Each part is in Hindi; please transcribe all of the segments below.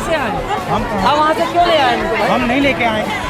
से आए? हम आप वहाँ से क्यों ले आए इनको भाई? हम नहीं लेके आए।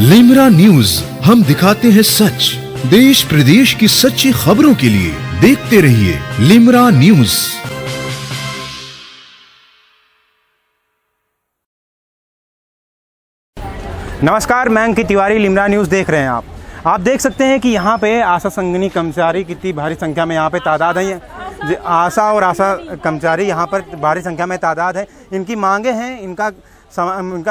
लिमरा न्यूज, हम दिखाते हैं सच। देश प्रदेश की सच्ची खबरों के लिए देखते रहिए लिमरा न्यूज। नमस्कार, मैं अंकित तिवारी, लिमरा न्यूज़ देख रहे हैं आप देख सकते हैं कि यहाँ पे आशा संगिनी कर्मचारी कितनी भारी संख्या में यहाँ पे तादाद है। आशा और आशा कर्मचारी यहाँ पर भारी संख्या में तादाद है। इनकी मांगे हैं, इनका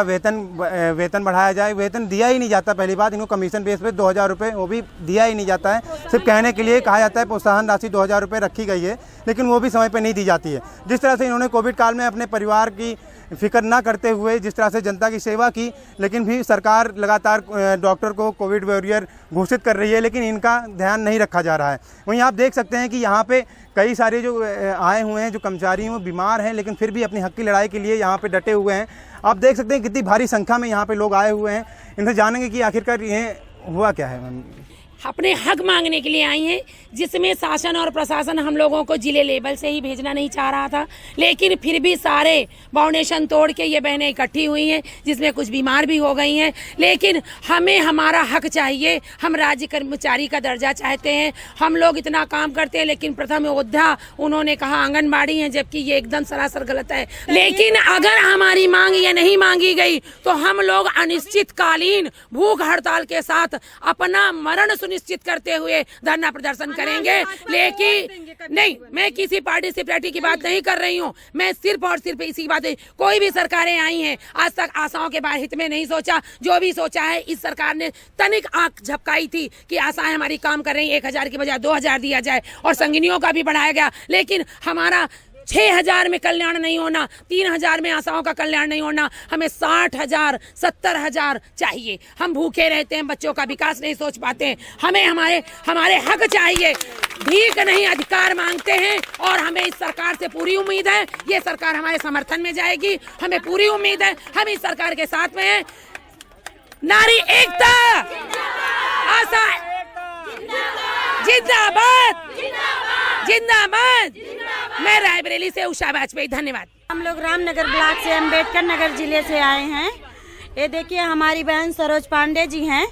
वेतन बढ़ाया जाए। वेतन दिया ही नहीं जाता। पहली बात, इनको कमीशन बेस पे 2000 रुपये वो भी दिया ही नहीं जाता है। सिर्फ कहने के लिए कहा जाता है प्रोत्साहन राशि 2000 रुपये रखी गई है, लेकिन वो भी समय पे नहीं दी जाती है। जिस तरह से इन्होंने कोविड काल में अपने परिवार की फिक्र ना करते हुए जिस तरह से जनता की सेवा की, लेकिन भी सरकार लगातार डॉक्टर को कोविड वॉरियर घोषित कर रही है, लेकिन इनका ध्यान नहीं रखा जा रहा है। वहीं आप देख सकते हैं कि यहाँ पे कई सारे जो आए हुए हैं, जो कर्मचारी हैं, वो बीमार हैं, लेकिन फिर भी अपनी हक की लड़ाई के लिए यहाँ पे डटे हुए हैं। आप देख सकते हैं कितनी भारी संख्या में यहाँ पे लोग आए हुए हैं। इनसे जानेंगे कि आखिरकार ये हुआ क्या है। मैम, अपने हक मांगने के लिए आई हैं, जिसमें शासन और प्रशासन हम लोगों को जिले लेवल से ही भेजना नहीं चाह रहा था, लेकिन फिर भी सारे बाउंडेशन तोड़ के ये बहनें इकट्ठी हुई हैं, जिसमें कुछ बीमार भी हो गई हैं। लेकिन हमें हमारा हक चाहिए। हम राज्य कर्मचारी का दर्जा चाहते हैं। हम लोग इतना काम करते हैं, लेकिन प्रथम योद्धा उन्होंने कहा आंगनबाड़ी है, जबकि ये एकदम सरासर गलत है। लेकिन अगर हमारी मांग ये नहीं मांगी गई तो हम लोग अनिश्चितकालीन भूख हड़ताल के साथ अपना मरण निश्चित करते हुए धरना प्रदर्शन करेंगे। लेकिन नहीं, मैं किसी पार्टी की बात नहीं कर रही हूँ। मैं सिर्फ और सिर्फ इसी बात है, कोई भी सरकारें आई हैं, आज तक आशाओं के बारे हित में नहीं सोचा। जो भी सोचा है, इस सरकार ने तनिक आंख झपकाई थी कि आशाएं हमारी काम कर रही हैं, 1000 की बजाय 2000 दिया जाए और संगिनियों का भी बढ़ाया गया। लेकिन हमारा 6000 में कल्याण नहीं होना, 3000 में आशाओं का कल्याण नहीं होना, हमें 60,000 70,000 चाहिए। हम भूखे रहते हैं, बच्चों का विकास नहीं सोच पाते हैं। हमें हमारे हक चाहिए, भीख नहीं अधिकार मांगते हैं। और हमें इस सरकार से पूरी उम्मीद है, ये सरकार हमारे समर्थन में जाएगी। हमें पूरी उम्मीद है, हम इस सरकार के साथ में हैं। नारी एकता, आशा जिंदाबाद, जिंदाबाद। मैं रायबरेली से उषा वाजपेयी, धन्यवाद। हम लोग रामनगर ब्लॉक से अम्बेडकर नगर जिले से आए हैं। ये देखिए हमारी बहन सरोज पांडे जी हैं,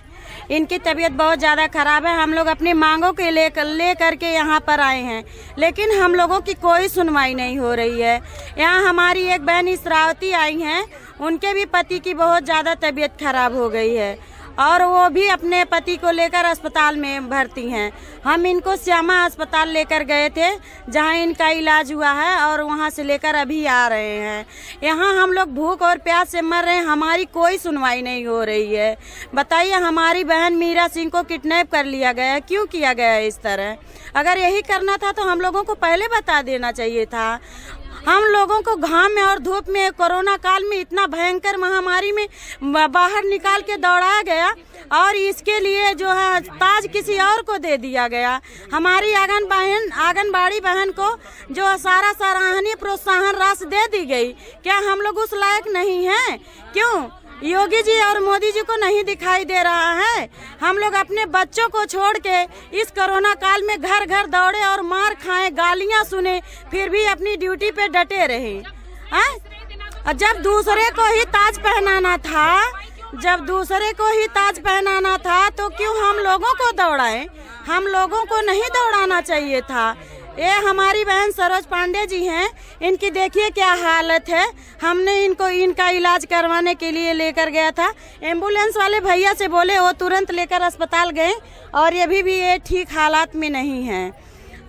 इनकी तबीयत बहुत ज़्यादा खराब है। हम लोग अपनी मांगों के ले करके यहाँ पर आए हैं, लेकिन हम लोगों की कोई सुनवाई नहीं हो रही है। यहाँ हमारी एक बहन इसरावती आई हैं, उनके भी पति की बहुत ज़्यादा तबीयत खराब हो गई है और वो भी अपने पति को लेकर अस्पताल में भर्ती हैं। हम इनको श्यामा अस्पताल लेकर गए थे, जहां इनका इलाज हुआ है, और वहां से लेकर अभी आ रहे हैं। यहां हम लोग भूख और प्यास से मर रहे हैं, हमारी कोई सुनवाई नहीं हो रही है। बताइए, हमारी बहन मीरा सिंह को किडनैप कर लिया गया है, क्यों किया गया है इस तरह? अगर यही करना था तो हम लोगों को पहले बता देना चाहिए था। हम लोगों को घाम में और धूप में कोरोना काल में इतना भयंकर महामारी में बाहर निकाल के दौड़ाया गया, और इसके लिए जो है ताज किसी और को दे दिया गया। हमारी आंगनबाड़ी बहन को जो सारा सराहनीय प्रोत्साहन राशि दे दी गई, क्या हम लोग उस लायक नहीं हैं? क्यों योगी जी और मोदी जी को नहीं दिखाई दे रहा है? हम लोग अपने बच्चों को छोड़ के इस कोरोना काल में घर घर दौड़े और मार खाए, गालियां सुने, फिर भी अपनी ड्यूटी पे डटे रहे। जब दूसरे को ही ताज पहनाना था, तो क्यों हम लोगों को दौड़ाएं? हम लोगों को नहीं दौड़ाना चाहिए था। ये हमारी बहन सरोज पांडे जी हैं, इनकी देखिए क्या हालत है। हमने इनका इलाज करवाने के लिए लेकर गया था। एम्बुलेंस वाले भैया से बोले, वो तुरंत लेकर अस्पताल गए, और ये भी ये ठीक हालात में नहीं हैं।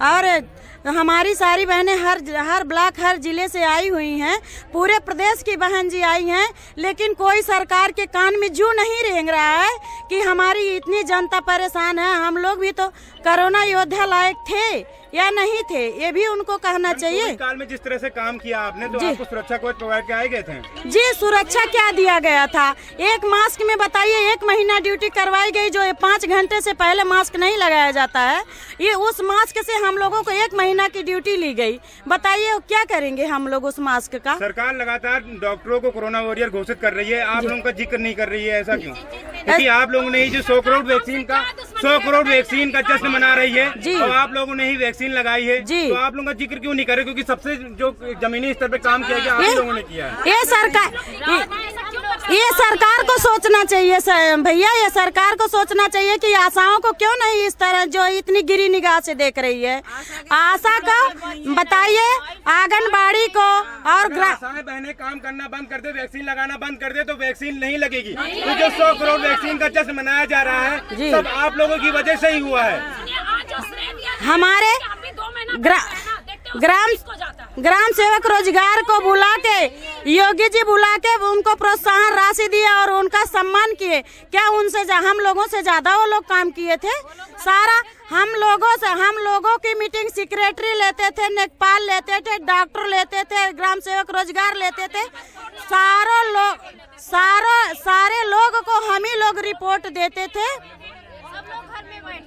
और हमारी सारी बहनें हर ब्लॉक, हर जिले से आई हुई हैं, पूरे प्रदेश की बहन जी आई हैं, लेकिन कोई सरकार के कान में जू नहीं रेंग रहा है कि हमारी इतनी जनता परेशान है। हम लोग भी तो कोरोना योद्धा लायक थे, या नहीं थे, ये भी उनको कहना चाहिए। कोविड काल में जिस तरह से काम किया आपने, तो आपको सुरक्षा कोच प्रोवाइड कराए गए थे? जी, सुरक्षा क्या दिया गया था? एक मास्क में बताइए 1 महीना ड्यूटी करवाई गई, जो 5 घंटे से पहले मास्क नहीं लगाया जाता है। ये उस मास्क से हम लोगों को 1 महीना की ड्यूटी ली गई। बताइए क्या करेंगे हम लोग उस मास्क का? सरकार लगातार डॉक्टरों को कोरोना वॉरियर घोषित कर रही है, आप लोगों का जिक्र नहीं कर रही है, ऐसा क्यों? क्योंकि आप लोगों ने ही जो 100 करोड़ वैक्सीन का जश्न मना रही है, और आप लोगों ने ही वैक्सीन लगाई है, तो आप लोगों का जिक्र क्यों नहीं कर रहे? क्योंकि सबसे जो जमीनी स्तर पे काम किया गया आप लोगों ने किया है। ये सरकार को सोचना चाहिए भैया, ये सरकार को सोचना चाहिए कि आशाओं को क्यों नहीं इस तरह जो इतनी गिरी निगाह से देख रही है। आशा को बताइए, आंगनबाड़ी को और आशाएं बहनें काम करना बंद कर दे, वैक्सीन लगाना बंद कर दे, तो वैक्सीन नहीं लगेगी। तो जो 100 करोड़ वैक्सीन का जश्न मनाया जा रहा है, सब आप लोगों की वजह से ही हुआ है। हमारे ग्राम सेवक रोजगार को बुला के, योगी जी बुला के उनको प्रोत्साहन राशि दिया और उनका सम्मान किए। क्या उनसे हम लोगों से ज्यादा वो लोग काम किए थे? सारा हम लोगों की मीटिंग सेक्रेटरी लेते थे, लेखपाल लेते थे, डॉक्टर लेते थे, ग्राम सेवक रोजगार लेते थे। सारे लोग को हम ही लोग रिपोर्ट देते थे,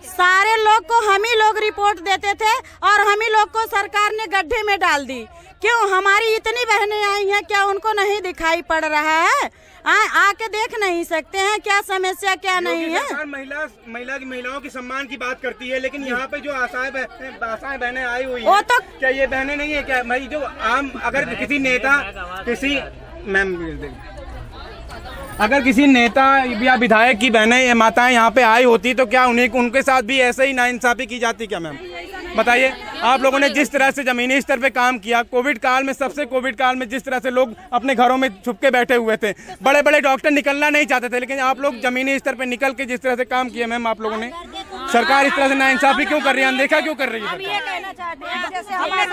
सारे लोग को हम ही लोग रिपोर्ट देते थे, और हम ही लोग को सरकार ने गड्ढे में डाल दी। क्यों? हमारी इतनी बहनें आई हैं, क्या उनको नहीं दिखाई पड़ रहा है? आके देख नहीं सकते हैं क्या समस्या क्या नहीं है? महिलाओं की सम्मान की बात करती है, लेकिन यहाँ पे जो आशाएं बहनें आई हुई हैं, तो क्या ये बहनें नहीं है क्या? भाई जो आम अगर किसी नेता अगर किसी नेता या विधायक की बहनें माताएं यहाँ पे आई होती, तो क्या उनके साथ भी ऐसे ही नाइंसाफी की जाती क्या मैम? बताइए। आप लोगों ने जिस तरह से जमीनी स्तर पे काम किया, कोविड काल में जिस तरह से लोग अपने घरों में छुप के बैठे हुए थे, बड़े बड़े डॉक्टर निकलना नहीं चाहते थे, लेकिन आप लोग जमीनी स्तर पे निकल के जिस तरह से काम किया मैम आप लोगों ने, सरकार इस तरह से नाइंसाफी क्यों कर रही है, अनदेखा क्यों कर रही है? ये कहना चाहते हैं जैसे हमारे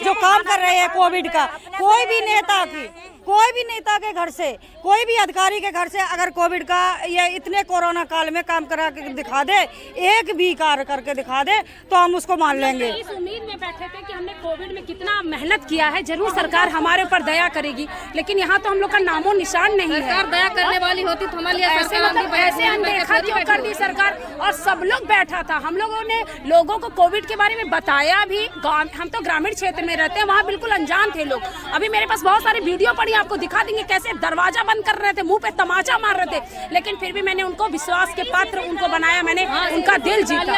जो काम कर रहे हैं कोविड का, कोई भी नेता के घर से, कोई भी अधिकारी के घर से अगर कोविड का ये इतने कोरोना काल में काम करा के दिखा दे, एक भी कार्य करके दिखा दे, तो हम उसको मान लेंगे। इस उम्मीद में बैठे थे कि हमने कोविड में कितना मेहनत किया है, जरूर सरकार हमारे ऊपर दया करेगी, लेकिन यहाँ तो हम लोग का नामो निशान नहीं है। सरकार दया करने वाली होती तो हमारे लिए ऐसे अनदेखा क्यों कर दी सरकार? और सब लोग बैठा था, हम लोगों ने लोगों को कोविड के बारे में बताया भी। हम तो ग्रामीण क्षेत्र में रहते हैं, वहाँ बिल्कुल अनजान थे लोग। अभी मेरे पास बहुत सारी वीडियो पड़ी, आपको दिखा देंगे कैसे दरवाजा बंद कर रहे थे, मुंह पे तमाचा मार रहे थे, लेकिन फिर भी मैंने उनको विश्वास के पात्र उनको बनाया, मैंने उनका दिल जीता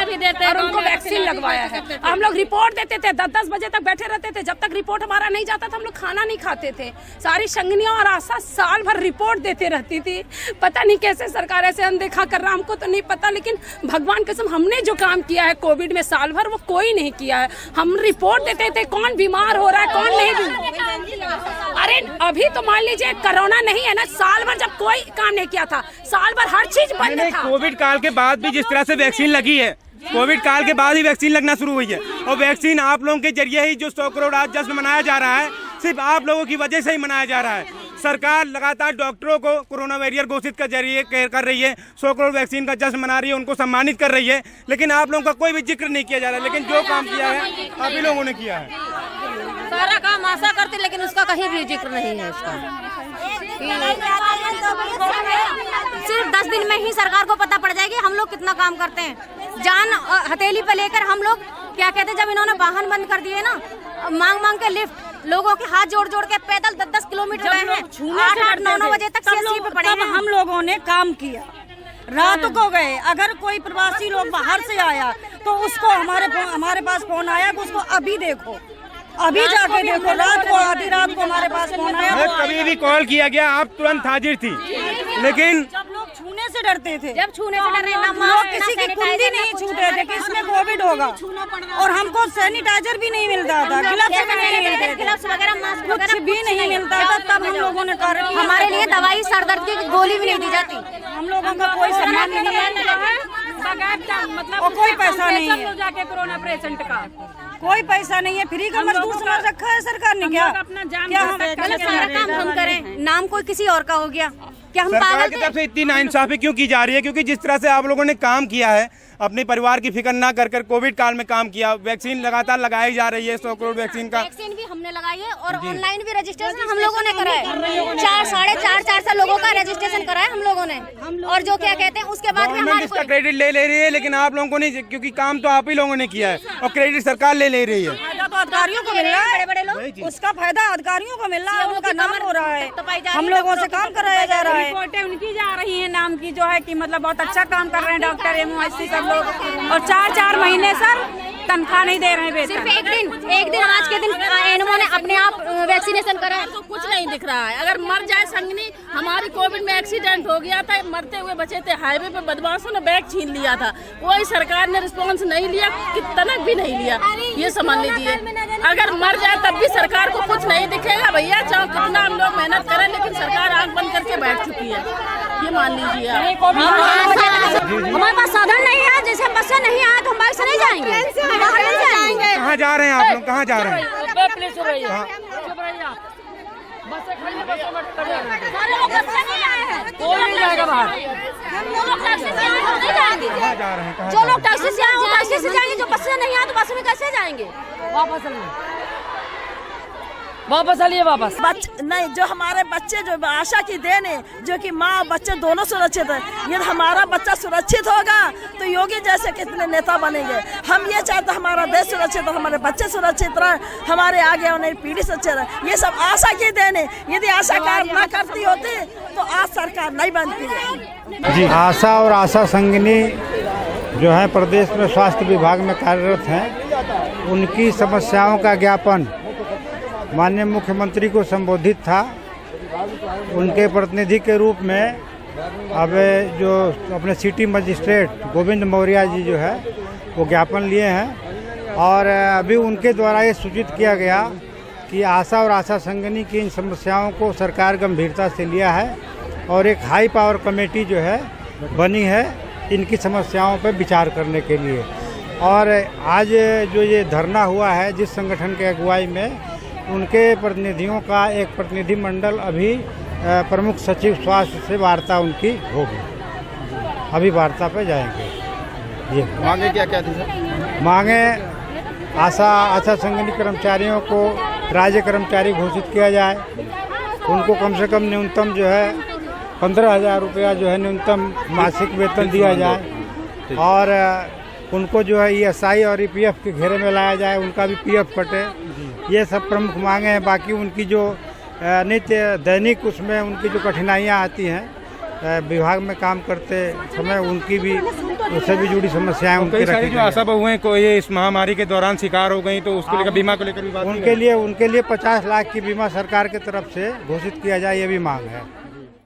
और उनको वैक्सीन लगवाया है। हम लोग रिपोर्ट देते थे, 10-10 बजे तक बैठे रहते थे, जब तक रिपोर्ट हमारा नहीं जाता था हम लोग खाना नहीं खाते थे। सारी संगनियां और आशा साल भर रिपोर्ट देते रहती थी। पता नहीं कैसे सरकार ऐसे अनदेखा कर रहा, हमको तो नहीं पता, लेकिन भगवान कसम हमने जो काम किया है कोविड में साल भर, वो कोई नहीं किया है। हम रिपोर्ट देते थे कौन बीमार हो रहा है कौन नहीं। अरे अभी तो मान लीजिए कोरोना नहीं है ना, साल भर जब कोई काम नहीं किया था, साल भर हर चीज बंद था। कोविड काल के बाद भी जिस तरह से वैक्सीन लगी है, कोविड काल के बाद ही वैक्सीन लगना शुरू हुई है, और वैक्सीन आप लोगों के जरिए ही जो 100 करोड़ आज जश्न मनाया जा रहा है, सिर्फ आप लोगों की वजह से ही मनाया जा रहा है। सरकार लगातार डॉक्टरों को कोरोना वॉरियर घोषित कर रही है, 100 करोड़ वैक्सीन का जश्न मना रही है, उनको सम्मानित कर रही है, लेकिन आप लोगों का कोई भी जिक्र नहीं किया जा रहा है। लेकिन जो काम किया है आप ही लोगों ने किया है। सारा काम आशा करती, लेकिन उसका कहीं भी जिक्र नहीं है। उसका सिर्फ 10 दिन में ही सरकार को पता पड़ जाएगी हम लोग कितना काम करते हैं। जान हथेली पे लेकर हम लोग क्या कहते हैं, जब इन्होंने वाहन बंद कर दिए ना, मांग के लिफ्ट, लोगों के हाथ जोड़ जोड़ के पैदल 10-10 किलोमीटर गए हैं, 8-9 बजे तक सीएससी पे पड़े हैं। हम लोगों ने काम किया, रात को गए। अगर कोई प्रवासी लोग बाहर से आया तो उसको हमारे पास फोन आया कि उसको अभी देखो, अभी जाके देखो। रात को आधी रात को हमारे पास फोन आया, कभी भी कॉल किया गया आप तुरंत हाजिर थी, लेकिन जब लोग छूने से डरते थे, जब छूने से डर रहे ना, लोग किसी की कुंडी नहीं छूते थे कि इसमें कोविड होगा, और हमको सैनिटाइजर भी नहीं मिलता था, ग्लव्स भी नहीं मिलते थे, ग्लव्स वगैरह मास्क कुछ भी नहीं मिलता था। तब हम लोगों ने कार्य किया। हमारे लिए दवाई सरदर्द की गोली भी नहीं दी जाती। हम लोगों का कोई सम्मान नहीं है, मतलब कोई पैसा नहीं है, जाके कोरोना पेशेंट का कोई पैसा नहीं है। फ्री का मजदूर समझ रखा है सरकार ने। क्या अपना जान क्या हम गलत सारा काम हम करें, नाम कोई किसी और का हो गया, क्या हम सरकार पागल की थे? तरफ से इतनी नाइंसाफी क्यों की जा रही है? क्योंकि जिस तरह से आप लोगों ने काम किया है, अपने परिवार की फिक्र ना कर कोविड काल में काम किया, वैक्सीन लगातार लगाई जा रही है, 100 करोड़ वैक्सीन का। वैक्सीन भी हमने लगाई है और ऑनलाइन भी रजिस्ट्रेशन हम लोगों ने कराया, 400 लोगों का रजिस्ट्रेशन कराया हम लोगों ने। और जो क्या कहते हैं उसके बाद भी गवर्नमेंट हमारी इसका क्रेडिट ले रही है, लेकिन आप लोगों को नहीं, क्योंकि काम तो आप ही लोगों ने किया है और क्रेडिट सरकार ले रही है। फायदा तो अधिकारियों को मिल रहा है, बड़े लोग, उसका फायदा अधिकारियों को मिल रहा है, उनका नाम हो रहा है, तो पाई जा रही हम है, लोगों से काम कराया जा रहा है। रिपोर्टें उनकी जा रही हैं नाम की, जो है कि मतलब बहुत अच्छा काम कर रहे हैं डॉक्टर MOHC सब लोग, और 4-4 महीने सर तनख्वाह नहीं दे रहे हैं वेतन। सिर्फ एक दिन आज के दिन इन्होंने अपने आप वैक्सीनेशन करा तो कुछ नहीं दिख रहा है। अगर मर जाए संगनी, हमारी कोविड में एक्सीडेंट हो गया था, मरते हुए बचे थे, हाईवे पे बदमाशों ने बैग छीन लिया था, कोई सरकार ने रिस्पॉन्स नहीं लिया, तनक भी नहीं लिया। ये समझ लीजिए, अगर मर जाए तब भी सरकार को कुछ नहीं दिखेगा भैया, चाहे कितना हम लोग मेहनत करें, लेकिन सरकार आंख बंद करके बैठ चुकी है, ये मान लीजिए आप। हमारे पास साधन नहीं है, जैसे बसें नहीं आए तो हम बाइक से नहीं जाएंगे, बाहर नहीं जाएंगे। कहाँ जा रहे हैं आप लोग, कहाँ जा रहे हैं? कोई नहीं जाएगा बाहर। कहाँ जा रहे हैं? जो लोग टैक्सी से आए वो टैक्सी से जाएंगे, जो बस से नहीं आए तो बस में कैसे जाएंगे? वापस आइए वापस। नहीं, जो हमारे बच्चे जो आशा की देन है, जो कि माँ और बच्चे दोनों सुरक्षित है, यदि हमारा बच्चा सुरक्षित होगा तो योगी जैसे कितने नेता बनेंगे। हम ये चाहते हमारा देश सुरक्षित हो, हमारे बच्चे सुरक्षित रहे, हमारे आगे आने वाली पीढ़ी सुरक्षित रहे। ये सब आशा की देन है, यदि आशा कार्य न करती होती तो आज सरकार नहीं बनती है। जी, आशा और आशा संगिनी जो है प्रदेश में स्वास्थ्य विभाग में कार्यरत हैं, उनकी समस्याओं का ज्ञापन माननीय मुख्यमंत्री को संबोधित था। उनके प्रतिनिधि के रूप में अब जो अपने सिटी मजिस्ट्रेट गोविंद मौर्य जी जो है वो ज्ञापन लिए हैं, और अभी उनके द्वारा ये सूचित किया गया कि आशा और आशा संगिनी की इन समस्याओं को सरकार गंभीरता से लिया है और एक हाई पावर कमेटी जो है बनी है इनकी समस्याओं पर विचार करने के लिए। और आज जो ये धरना हुआ है जिस संगठन के अगुवाई में, उनके प्रतिनिधियों का एक प्रतिनिधि मंडल अभी प्रमुख सचिव स्वास्थ्य से वार्ता उनकी होगी, अभी वार्ता पे जाएंगे। ये मांगे क्या क्या थी सर? मांगे आशा संगिनी कर्मचारियों को राज्य कर्मचारी घोषित किया जाए, उनको कम से कम न्यूनतम जो है 15,000 रुपया जो है न्यूनतम मासिक वेतन दिया जाए, और उनको जो है ESI और EPF के घेरे में लाया जाए, उनका भी PF कटे। ये सब प्रमुख मांगे हैं। बाकी उनकी जो नित्य दैनिक उसमें उनकी जो कठिनाइयाँ आती हैं विभाग में काम करते समय, उनकी भी उससे भी जुड़ी समस्याएं उनकी रखी जो आशा बहुएं को ये इस महामारी के दौरान शिकार हो गई, तो उसके लिए बीमा को लेकर भी बात उनके लिए 50 लाख की बीमा सरकार की तरफ से घोषित किया जाए, ये भी मांग है।